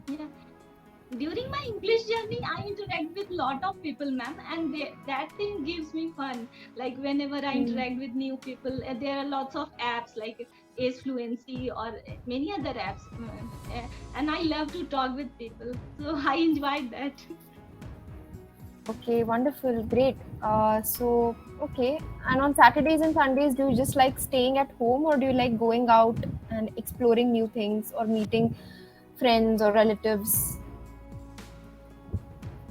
Yeah. During my English journey, I interact with lot of people, ma'am, and that thing gives me fun. Like whenever I Hmm. interact with new people, there are lots of apps like Ace Fluency or many other apps, and I love to talk with people, so I enjoyed that. Okay, wonderful, great. Okay. And on Saturdays and Sundays, do you just like staying at home, or do you like going out and exploring new things or meeting friends or relatives?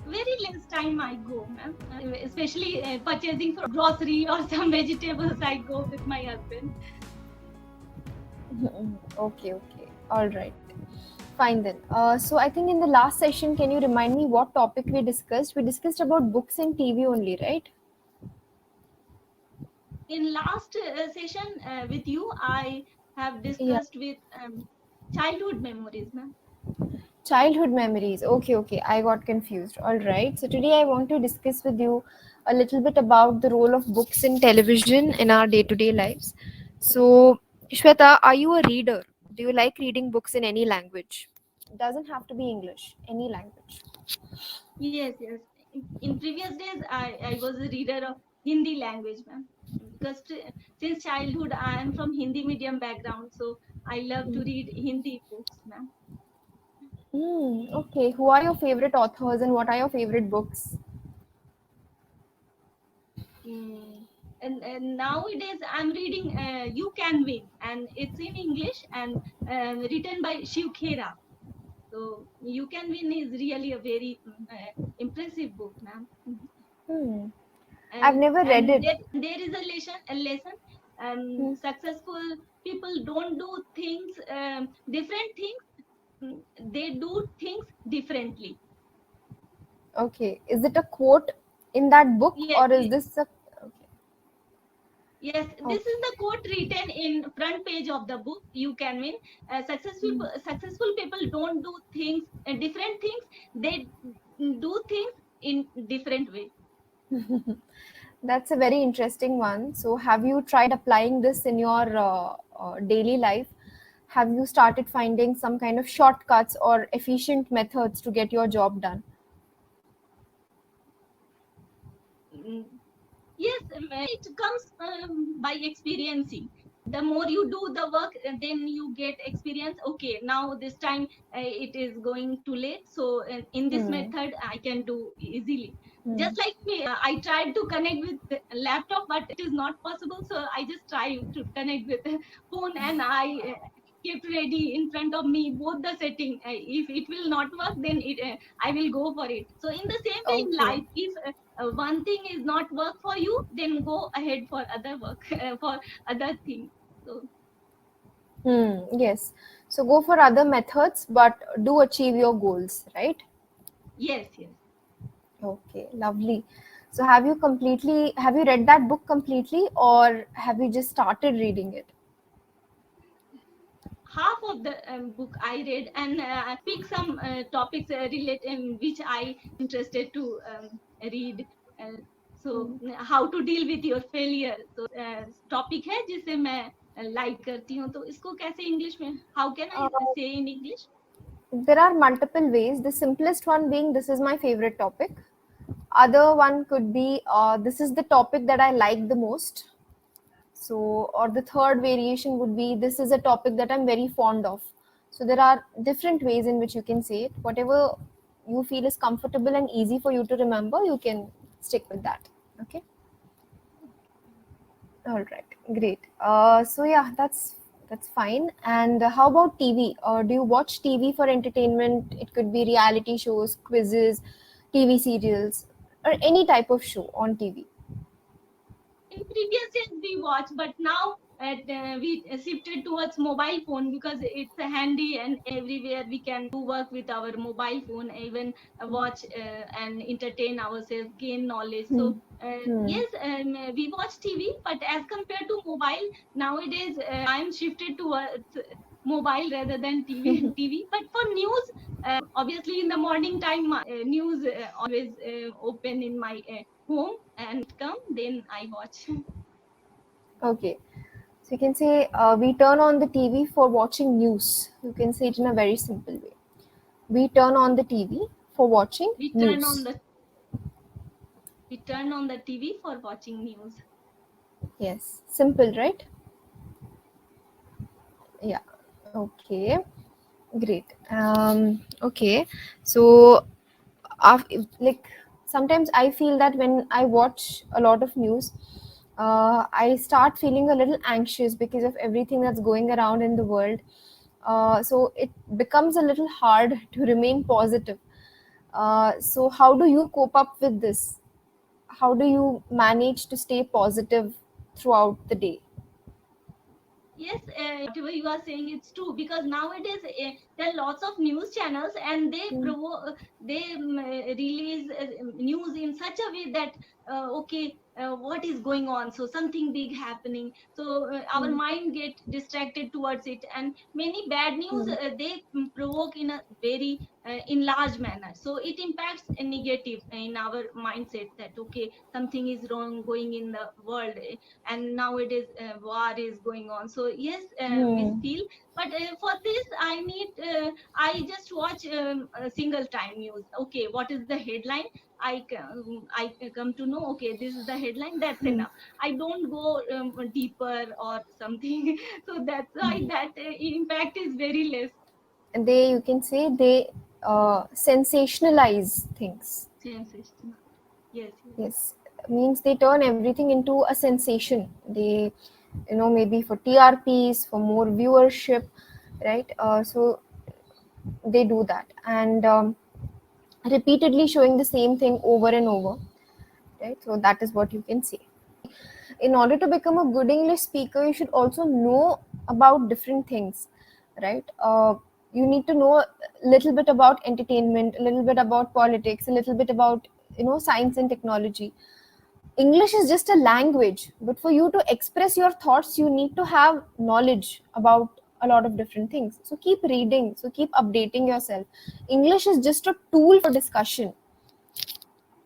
Very less time I go, ma'am, especially purchasing for grocery or some vegetables. I go with my husband. Okay, okay. All right. Fine then. So I think in the last session, can you remind me what topic we discussed? We discussed about books and TV only, right? In last session with you, I have Yeah. discussed with childhood memories, ma'am. Childhood memories. Okay, okay. I got confused. All right. So today I want to discuss with you a little bit about the role of books in television in our day-to-day lives. So, Shweta, are you a reader? Do you like reading books in any language? It doesn't have to be English, any language. Yes, yes. In previous days, I was a reader of Hindi language, ma'am, because since childhood I am from Hindi medium background, so I love to read Hindi books, ma'am. Okay. Who are your favorite authors and what are your favorite books? Mm. And nowadays I'm reading You Can Win, and it's in English and written by Shiv Khera. So You Can Win is really a very impressive book, ma'am. Hmm. I've and never read and it. there is a lesson. Hmm. Successful people don't do things different things. They do things differently. Okay. Is it a quote in that book Yes, or is this a. Okay. yes, this Okay. is the quote written in front page of the book You Can Win. Successful people don't do things different things. They do things in different way. That's a very interesting one. So, have you tried applying this in your daily life? Have you started finding some kind of shortcuts or efficient methods to get your job done? Mm, yes, it comes by experiencing. The more you do the work, then you get experience. Okay, now this time it is going too late. So in this Hmm. method, I can do easily. Hmm. Just like me, I tried to connect with the laptop, but it is not possible. So I just try to connect with the phone, and I kept ready in front of me both the setting. If it will not work, then I will go for it. So in the same way in Okay. life, if one thing is not work for you, then go ahead for other work for other things. So Yes. So, go for other methods, but do achieve your goals, right? yes, yes. Okay, lovely. So have you read that book completely or have you just started reading it? Half of the book I read, and pick some topics related which I interested to read. uh, so Hmm. how to deal with your failure, so topic है जिसे मैं like करती हूँ, तो इसको कैसे English में, how can Uh, आई से in English? there are multiple ways. The simplest one being this is my favorite topic. Other one could be this is the topic that I like the most. So, or the third variation would be this is a topic that I'm very fond of. So, there are different ways in which you can say it. Whatever you feel is comfortable and easy for you to remember, you can stick with that. Okay. All right, great. So yeah, that's fine. And how about TV? Do you watch TV for entertainment? It could be reality shows, quizzes, TV serials, or any type of show on TV. In previous years we watch, but now we shifted towards mobile phone because it's handy and everywhere we can do work with our mobile phone, even watch and entertain ourselves, gain knowledge. Hmm. So Hmm. yes, we watch TV, but as compared to mobile, nowadays I'm shifted towards mobile rather than TV. But for news, obviously in the morning time, news always open in my home, and it come, then I watch. Okay. So you can say we turn on the TV for watching news. You can say it in a very simple way. We turn on the TV for watching We turn on news. the we turn on the TV for watching news. Yes, simple, right? Yeah. Okay. Great. Okay. So, like sometimes I feel that when I watch a lot of news, I start feeling a little anxious because of everything that's going around in the world. So it becomes a little hard to remain positive. So how do you cope up with this? How do you manage to stay positive throughout the day? Yes, whatever you are saying, it's true, because nowadays there are lots of news channels, and Mm, they release news in such a way that okay, what is going on? So something big happening. So our mm, mind get distracted towards it, and many bad news mm, they provoke in a very enlarged manner. So it impacts a negative in our mindset that okay, something is wrong going in the world, and nowadays war is going on. So yes, we mm, feel, but for this I just watch a single time news. Okay, what is the headline? I come to know, okay, this is the headline, that's mm. enough. I don't go deeper or something. So that's why that impact is very less. They, you can say, they sensationalize things. Sensational. Yes, yes. Yes, means they turn everything into a sensation. They, maybe for TRPs, for more viewership, right? So they do that, and repeatedly showing the same thing over and over, right? So that is what you can say. In order to become a good English speaker, you should also know about different things, right? You need to know a little bit about entertainment, a little bit about politics, a little bit about science and technology. English is just a language, but for you to express your thoughts, you need to have knowledge about a lot of different things. So keep reading, so keep updating yourself. English is just a tool for discussion.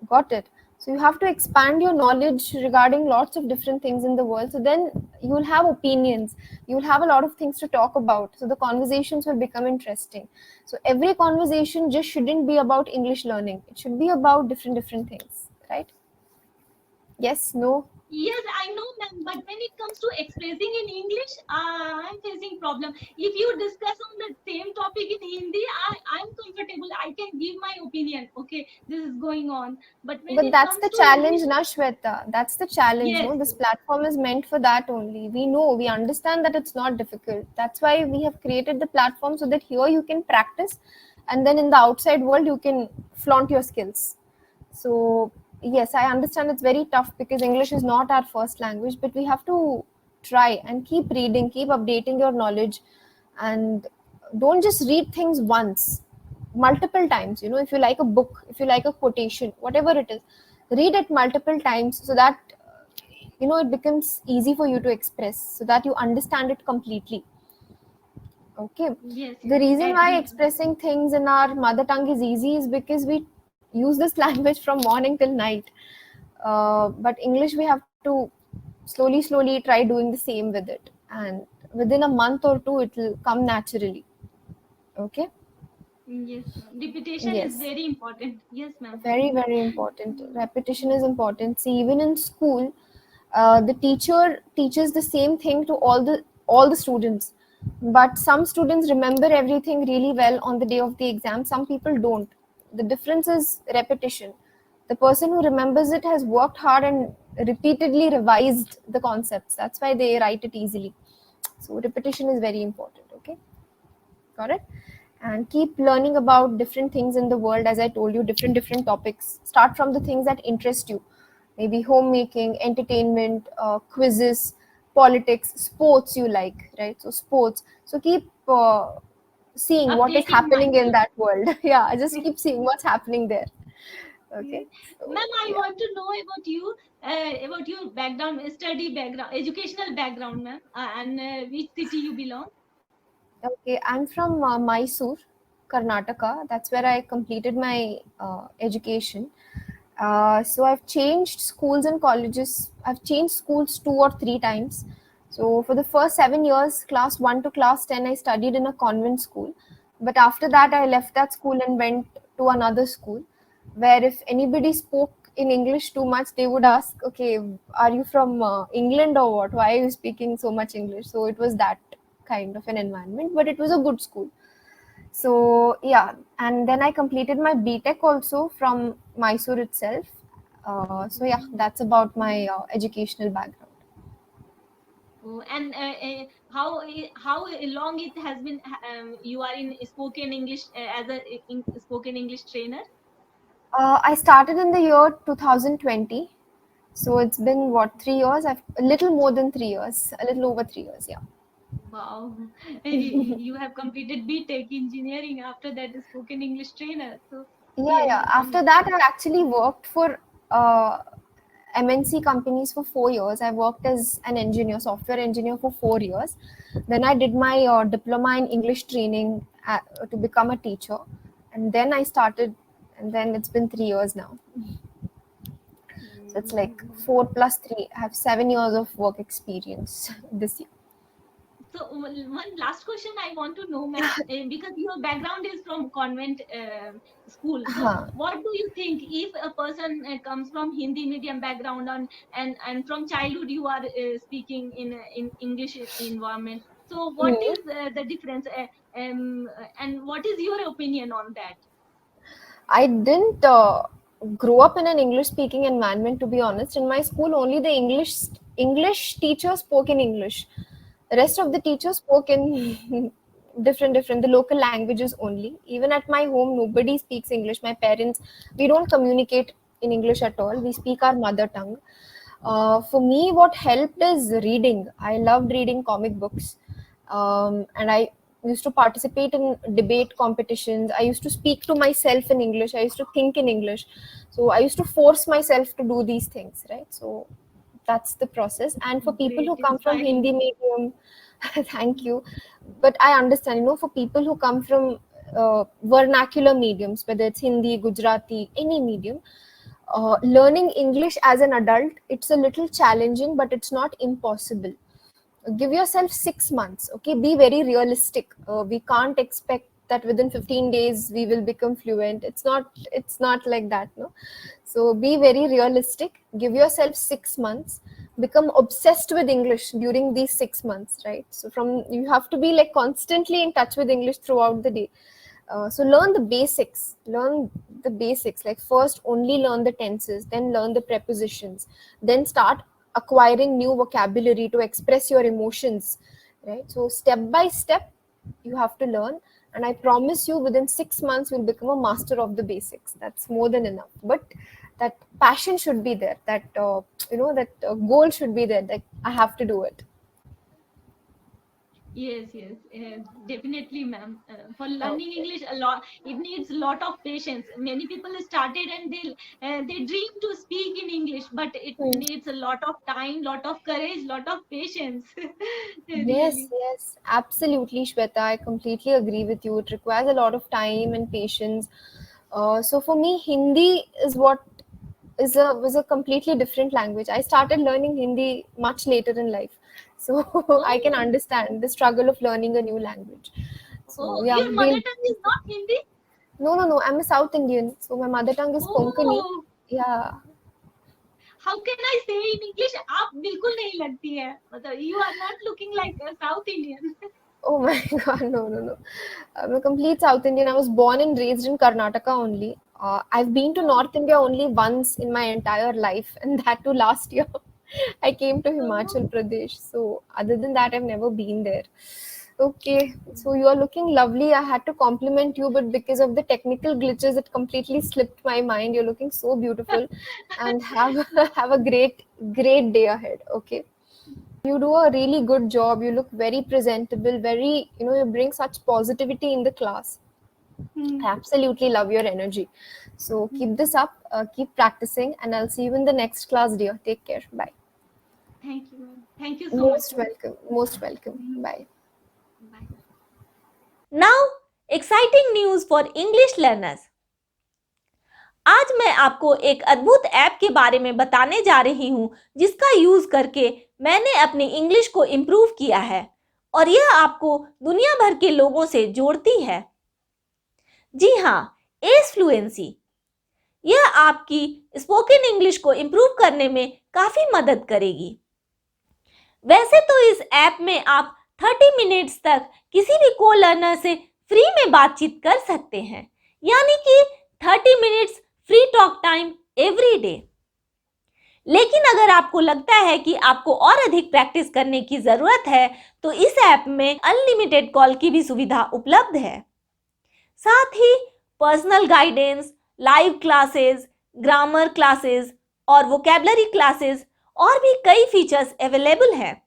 Got it? So you have to expand your knowledge regarding lots of different things in the world. So then you'll have opinions, you'll have a lot of things to talk about. So the conversations will become interesting. So every conversation just shouldn't be about English learning, it should be about different things, right? Yes, no? Yes, I know, ma'am. But when it comes to expressing in English, I'm facing problem. If you discuss on the same topic in Hindi, I'm comfortable. I can give my opinion. Okay, this is going on. But when But it that's comes the to English, challenge, na Shweta. That's the challenge. yes, No, this platform is meant for that only. We know, we understand that it's not difficult. That's why we have created the platform so that here you can practice, and then in the outside world you can flaunt your skills. So yes, I understand it's very tough because English is not our first language, but we have to try and keep reading, keep updating your knowledge, and don't just read things once, multiple times. If you like a book, if you like a quotation, whatever it is, read it multiple times so that it becomes easy for you to express, so that you understand it completely. Okay. yes, The yes, reason why agree. expressing things in our mother tongue is easy is because we use this language from morning till night. But English, we have to slowly try doing the same with it. And within a month or two, it will come naturally. Okay. Yes, ma'am. Repetition is Yes. very important. Yes, ma'am. Very important. Mm, Repetition is mm. important. See, even in school, the teacher teaches the same thing to all the students, but some students remember everything really well on the day of the exam, some people don't. The difference is repetition. The person who remembers it has worked hard and repeatedly revised the concepts. That's why they write it easily. So repetition is very important. Okay. Got it? And keep learning about different things in the world. As I told you, different topics. Start from the things that interest you. Maybe homemaking, entertainment, quizzes, politics, sports you like, right? So sports. So keep seeing what is Updating happening in myself. that world. Yeah, just keep seeing what's happening there. Okay. So Ma'am, I yeah. want to know about your background, study background, educational background, ma'am, and which city you belong. Okay, I'm from Mysore, Karnataka. That's where I completed my education. So I've changed schools and colleges. I've changed schools 2 or 3 times. So for the first 7 years, class 1 to class 10, I studied in a convent school. But after that, I left that school and went to another school where if anybody spoke in English too much, they would ask, okay, are you from England or what? Why are you speaking so much English? So it was that kind of an environment, but it was a good school. So yeah, and then I completed my BTech also from Mysore itself. So yeah, that's about my educational background. Oh, and how long it has been you are in spoken English as a spoken English trainer? I started in the year 2020. So it's been what, 3 years? I've a little more than 3 years, a little over 3 years, yeah. Wow, you have completed BTech engineering, after that spoken English trainer. So Yeah, yes, yeah. After that, I actually worked for uh, MNC companies for 4 years. I worked as an engineer, software engineer for 4 years. Then I did my diploma in English training to become a teacher. And then I started, and then it's been 3 years now. So it's like 4 plus 3. I have 7 years of work experience this year. so one last question I want to know, ma'am, because your background is from convent school. So Huh. what do you think if a person comes from Hindi medium background and from childhood you are speaking in English environment? So what Hmm. is the difference, and what is your opinion on that? I didn't grow up in an English speaking environment, to be honest. In my school, only the English teacher spoke in English. The rest of the teachers spoke in different the local languages only. Even at my home, nobody speaks English. My parents, we don't communicate in English at all. We speak our mother tongue. For me, what helped is reading. I loved reading comic books, and I used to participate in debate competitions. I used to speak to myself in English. I used to think in English. So I used to force myself to do these things, right? So that's the process. And for people Great, who come from Hindi inspiring. medium, thank you. But I understand, for people who come from vernacular mediums, whether it's Hindi, Gujarati, any medium, learning English as an adult, it's a little challenging, but it's not impossible. Give yourself 6 months, okay? Be very realistic. We can't expect that within 15 days we will become fluent. It's not like that, no. So be very realistic. Give yourself 6 months. Become obsessed with English during these 6 months, right? So from you have to be like constantly in touch with English throughout the day. So learn the basics. Learn the basics. Like first, only learn the tenses, then learn the prepositions, then start acquiring new vocabulary to express your emotions. Right. So step by step, you have to learn, and I promise you, within 6 months, you'll become a master of the basics. That's more than enough. But that passion should be there. That goal should be there. That I have to do it. Yes, yes, definitely, ma'am. For learning Okay. English, a lot it needs a lot of patience. Many people started and they dream to speak in English, but it Hmm. needs a lot of time, lot of courage, lot of patience. Yes, Really. yes, absolutely, Shweta. I completely agree with you. It requires a lot of time and patience. So for me, Hindi is what is a was a completely different language. I started learning Hindi much later in life, so I can Oh, understand the struggle of learning a new language. So oh, yeah, your mother tongue is not Hindi? no, no, no. I'm a South Indian, so my mother tongue is Konkani. Oh, Yeah. how can I say in English? आप बिल्कुल नहीं लगती है. मतलब you are not looking like a South Indian. Oh my God, no, no, no. I'm a complete South Indian. I was born and raised in Karnataka only. I've been to Oh, North India only once in my entire life, and that too last year. I came to oh. Himachal Pradesh. So, other than that, I've never been there. Okay, so you are looking lovely. I had to compliment you, but because of the technical glitches, it completely slipped my mind. You're looking so beautiful, and have have a great day ahead. Okay, you do a really good job. You look very presentable, very, you bring such positivity in the class. I Hmm. absolutely love your energy. So keep this up, keep practicing, and I'll see you in the next class, dear. Take care. Bye. Thank you, ma'am. Thank you so much, Most ma'am. welcome. Most welcome. Hmm. Bye. Bye. Now exciting news for English learners. आज मैं आपको एक अद्भुत app के बारे में बताने जा रही हूं जिसका यूज करके मैंने अपनी इंग्लिश को इम्प्रूव किया है और यह आपको दुनिया भर के लोगों से जोड़ती है। जी हाँ, एस फ्लुएंसी। यह आपकी स्पोकन इंग्लिश को इम्प्रूव करने में काफी मदद करेगी। वैसे तो इस ऐप में आप 30 मिनट्स तक किसी भी को लर्नर से फ्री में बातचीत कर सकते हैं, यानी कि 30 minutes free talk time every day. लेकिन अगर आपको लगता है कि आपको और अधिक प्रैक्टिस करने की जरूरत है, तो इस ऐप में अनलिमिटेड कॉल की भी सुविधा उपलब्ध है। साथ ही personal guidance, live classes, grammar classes और वोकैबुलरी क्लासेस और भी कई फीचर्स अवेलेबल हैं।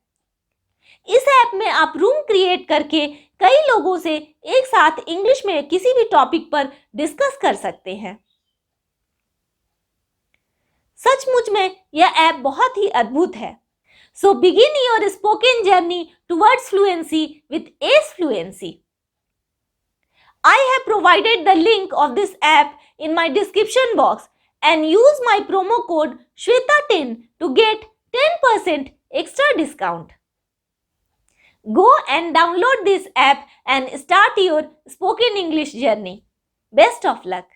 इस ऐप में आप रूम क्रिएट करके कई लोगों से एक साथ इंग्लिश में किसी भी टॉपिक पर डिस्कस कर सकते हैं। सचमुच में यह ऐप बहुत ही अद्भुत है। So begin your spoken journey towards fluency with S fluency. I have provided the link of this app in my description box and use my promo code Shweta10 to get 10% extra discount. Go and download this app and start your spoken English journey. Best of luck.